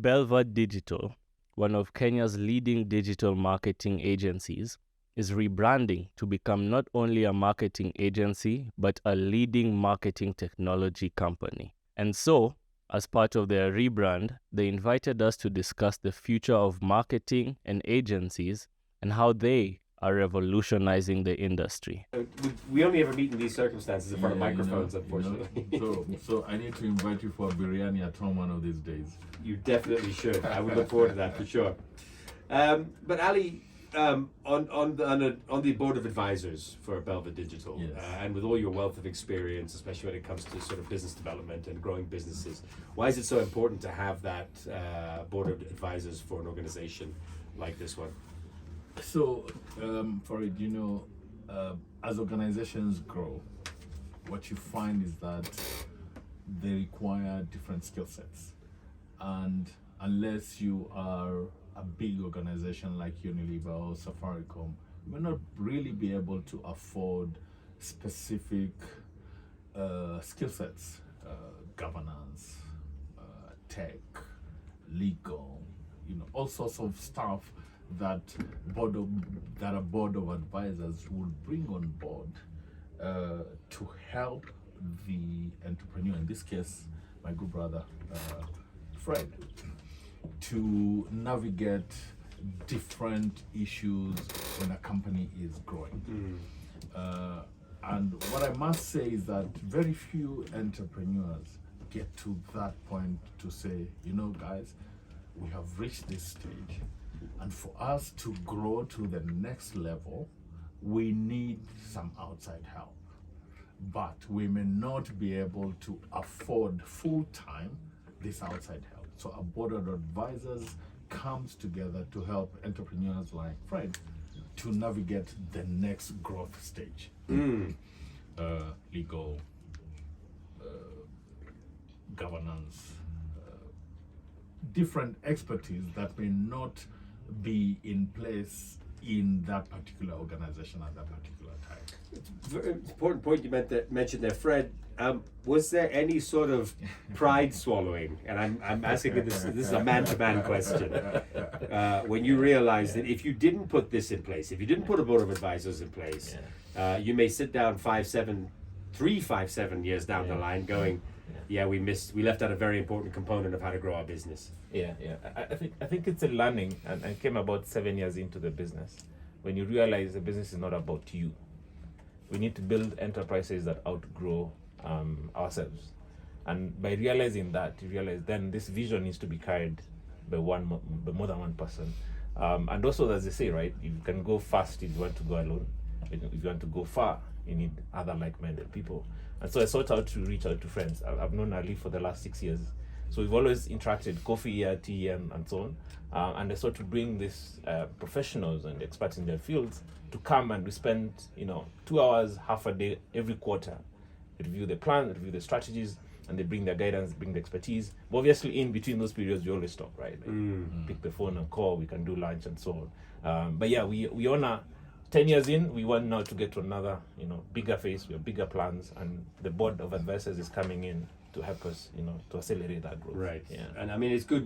Belva Digital, one of Kenya's leading digital marketing agencies, is rebranding to become not only a marketing agency, but a leading marketing technology company. And so, as part of their rebrand, they invited us to discuss the future of marketing and agencies and how they are revolutionizing the industry. We only ever meet in these circumstances in front of microphones, unfortunately. So I need to invite you for biryani at home one of these days. You definitely should. I would look forward to that for sure. But Ali, on the board of advisors for Belva Digital, yes. And with all your wealth of experience, especially when it comes to sort of business development and growing businesses, why is it so important to have that board of advisors for an organization like this one? So, Farid, as organizations grow, what you find is that they require different skill sets. And unless you are a big organization like Unilever or Safaricom, you may not really be able to afford specific skill sets, governance, tech, legal, all sorts of stuff that a board of advisors will bring on board to help the entrepreneur, in this case my good brother Fred, to navigate different issues when a company is growing. And what I must say is that very few entrepreneurs get to that point to say, guys, we have reached this stage, and for us to grow to the next level, we need some outside help. But we may not be able to afford full-time this outside help. So a board of advisors comes together to help entrepreneurs like Fred to navigate the next growth stage. Legal, governance, different expertise that may not be in place in that particular organization at that particular time. It's a very important point you mentioned there, Fred. Was there any sort of pride swallowing? And I'm asking this is a man-to-man question. When you realized that if you didn't put this in place, if you didn't put a board of advisors in place, you may sit down 3, 5, 7 years down the line going, we left out a very important component of how to grow our business. I think it's a learning, and I came about 7 years into the business when you realize the business is not about you. We need to build enterprises that outgrow ourselves, and by realizing that, you realize then this vision needs to be carried by more than one person. And also, as they say, right, you can go fast if you want to go alone. If you want to go far, you need other like-minded people. And so I sought out to reach out to friends. I've known Ali for the last 6 years. So we've always interacted, coffee here, tea here, and so on. And I sought to bring these professionals and experts in their fields to come, and we spend 2 hours, half a day every quarter, review the plan, review the strategies, and they bring their guidance, bring the expertise. But obviously, in between those periods, we always talk, right? Pick the phone and call, we can do lunch and so on. But yeah, we honor 10 years in, we want now to get to another, bigger phase. We have bigger plans, and the board of advisors is coming in to help us, to accelerate that growth. Right. Yeah. And I mean, it's good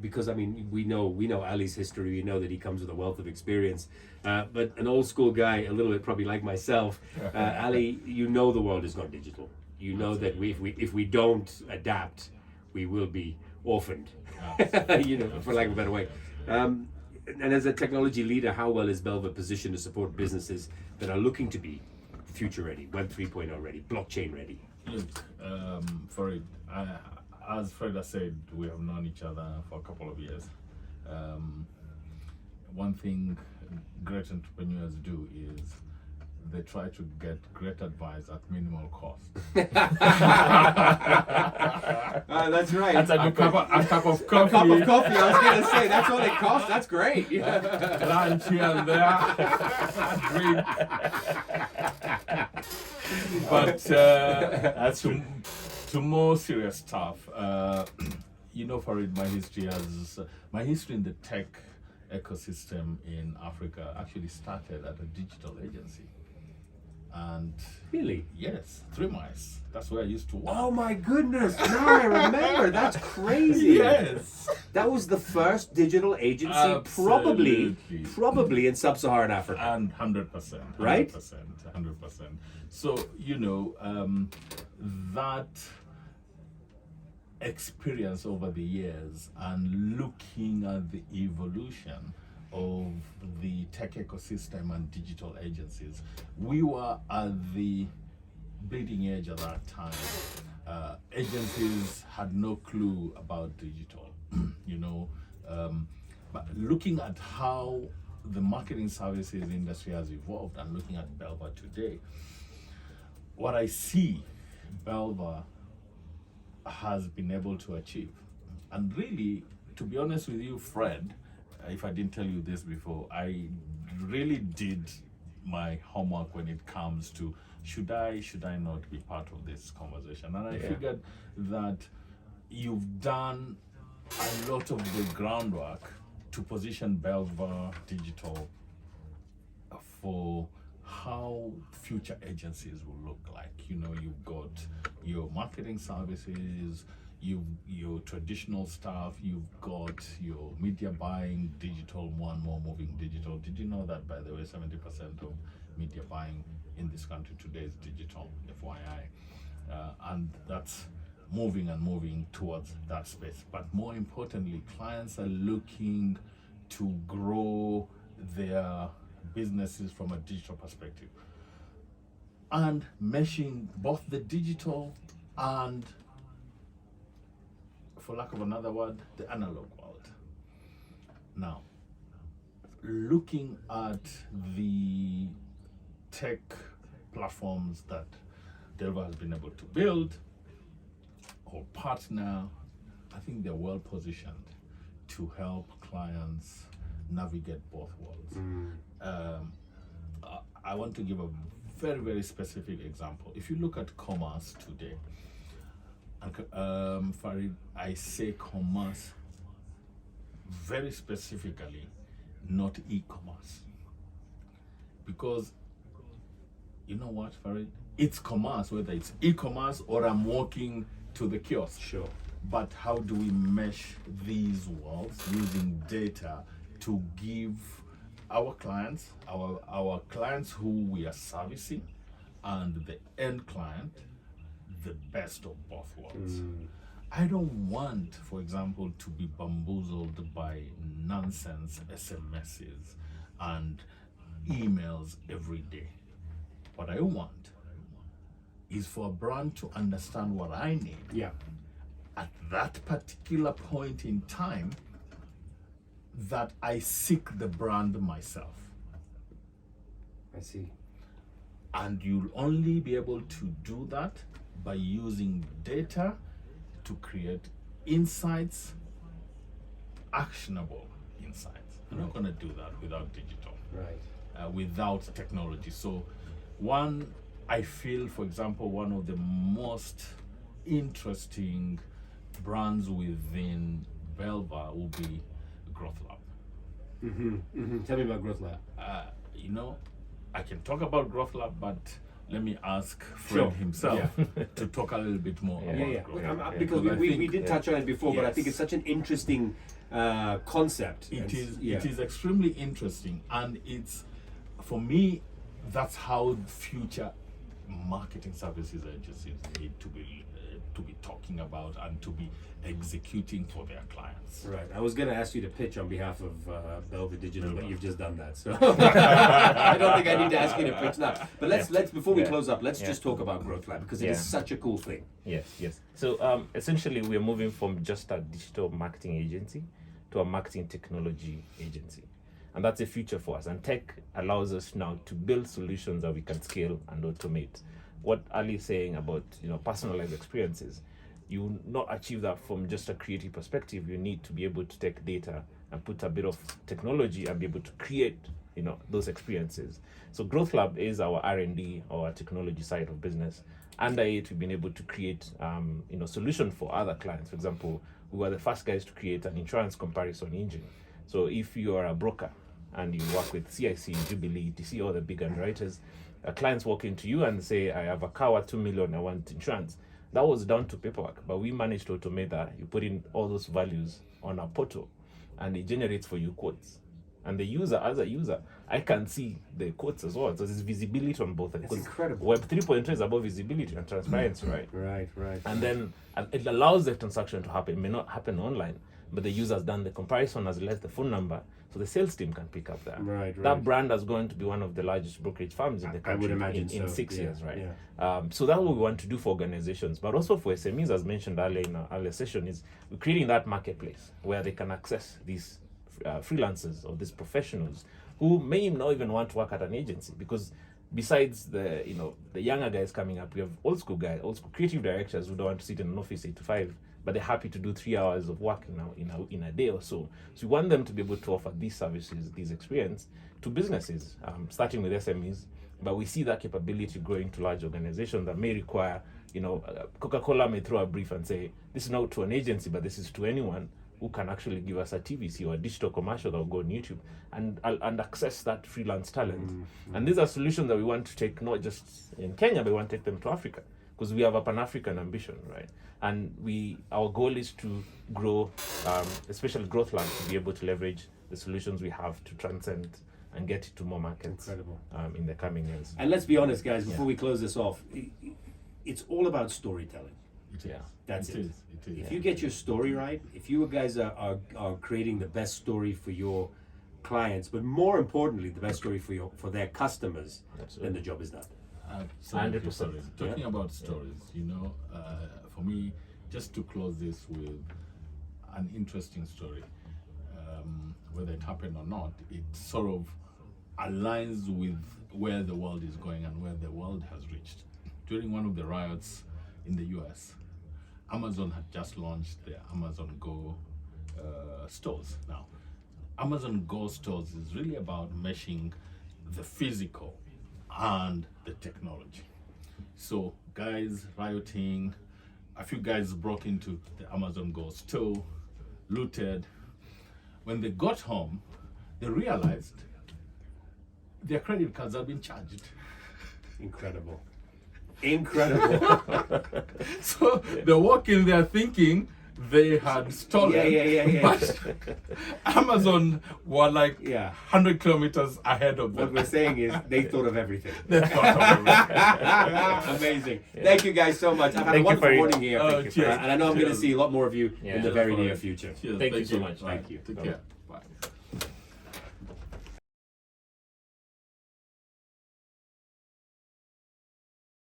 because we know Ali's history. We know that he comes with a wealth of experience. But an old school guy, a little bit probably like myself, Ali, the world is gone digital. You know that if we don't adapt, we will be orphaned. For lack of a better way. And as a technology leader, how well is Belva positioned to support businesses that are looking to be future ready, Web 3.0 ready, blockchain ready? Look, Farid, as Fred has said, we have known each other for a couple of years. One thing great entrepreneurs do is they try to get great advice at minimal cost. That's right. That's a good cup of coffee. A cup of coffee, I was going to say, that's all it costs. That's great. Lunch here and there. Drink. But to more serious stuff, Farid, my history in the tech ecosystem in Africa actually started at a digital agency. and Really? yes, 3 miles. That's where I used to work. Oh my goodness! Now I remember. That's crazy. Yes. That was the first digital agency, Absolutely. probably in sub-Saharan Africa. And 100%. Right? 100%. So, that experience over the years and looking at the evolution of the tech ecosystem and digital agencies, we were at the bleeding edge at that time. Agencies had no clue about digital, but looking at how the marketing services industry has evolved and looking at Belva today, what I see Belva has been able to achieve. And really, to be honest with you, Fred, if I didn't tell you this before, I really did my homework when it comes to should I not be part of this conversation. And I figured that you've done a lot of the groundwork to position Belva Digital for how future agencies will look like. You've got your marketing services, your traditional stuff, you've got your media buying, digital, more and more moving digital. Did you know that, by the way, 70% of media buying in this country today is digital, FYI? And that's moving towards that space. But more importantly, clients are looking to grow their businesses from a digital perspective and meshing both the digital and, for lack of another word, the analog world. Now, looking at the tech platforms that Belva has been able to build or partner, I think they're well positioned to help clients navigate both worlds. I want to give a very, very specific example. If you look at commerce today, Farid, I say commerce very specifically, not e-commerce. Because you know what, Farid? It's commerce, whether it's e-commerce or I'm walking to the kiosk. Sure. But how do we mesh these worlds using data to give our clients, our clients who we are servicing, and the end client, the best of both worlds? I don't want, for example, to be bamboozled by nonsense SMSs and emails every day. What I want is for a brand to understand what I need at that particular point in time, that I seek the brand myself. I see. And you'll only be able to do that by using data to create insights, actionable insights. You're not going to do that without digital, without technology. So I feel, for example, one of the most interesting brands within Belva will be Growth Lab. Tell me about Growth Lab. I can talk about Growth Lab, but let me ask Fred himself to talk a little bit more about Growth Lab. Because we did touch on it before, but I think it's such an interesting concept. It is extremely interesting, and it's, for me, that's how future marketing services agencies need to be talking about and to be executing for their clients. Right. I was going to ask you to pitch on behalf of Belva Digital, but you've just done that. So I don't think I need to ask you to pitch now. But let's before we close up, let's just talk about Growth Lab, because it is such a cool thing. Yes. So essentially, we're moving from just a digital marketing agency to a marketing technology agency. And that's a future for us. And tech allows us now to build solutions that we can scale and automate. What Ali is saying about personalized experiences, you will not achieve that from just a creative perspective. You need to be able to take data and put a bit of technology and be able to create those experiences. So Growth Lab is our R&D, or our technology side of business. Under it, we've been able to create solution for other clients. For example, we were the first guys to create an insurance comparison engine. So if you are a broker and you work with CIC, Jubilee, DC, all the big underwriters, clients walk into you and say, I have a car worth 2 million, I want insurance. That was down to paperwork, but we managed to automate that. You put in all those values on a portal and it generates for you quotes. And the user, as a user, I can see the quotes as well. So there's visibility on both. That's incredible. Web 3.2 is about visibility and transparency, right? Right. And then it allows the transaction to happen. It may not happen online, but the user has done the comparison, has left the phone number, so the sales team can pick up that. Right. That brand is going to be one of the largest brokerage firms in the country. I would imagine in so. 6 years, right? Yeah. So that's what we want to do for organizations, but also for SMEs, as mentioned earlier in our earlier session, is we're creating that marketplace where they can access these freelancers or these professionals who may not even want to work at an agency, because besides the younger guys coming up, we have old school creative directors who don't want to sit in an office 8 to 5, but they're happy to do 3 hours of work in a day or so. So we want them to be able to offer these services, these experience to businesses, starting with SMEs. But we see that capability growing to large organizations that may require, Coca-Cola may throw a brief and say, this is not to an agency, but this is to anyone who can actually give us a TVC or a digital commercial that will go on YouTube and access that freelance talent. And these are solutions that we want to take not just in Kenya, but we want to take them to Africa, because we have a Pan-African ambition, right? And our goal is to grow, especially growth labs, to be able to leverage the solutions we have to transcend and get it to more markets. Incredible. In the coming years. And let's be honest, guys, before we close this off, it's all about storytelling. Yeah. That's it. It is. If you get your story right, if you guys are creating the best story for your clients, but more importantly, the best story for their customers, then the job is done. 100%. Talking about stories, for me, just to close this with an interesting story, whether it happened or not, it sort of aligns with where the world is going and where the world has reached. During one of the riots in the US, Amazon had just launched their Amazon Go stores. Now, Amazon Go stores is really about meshing the physical and the technology. So guys rioting, a few guys broke into the Amazon Go store, looted. When they got home, they realized their credit cards had been charged. Incredible. So they walk in there thinking they had stolen. Yeah. But Amazon were like 100 kilometers ahead of them. What we're saying is they thought of everything. They thought of everything. Amazing. Thank you guys so much. I've had a wonderful morning here. Cheers. And I know I'm going to see a lot more of you in the very near future. Cheers. Thank you so much. Bye. Thank you. Take care. Bye.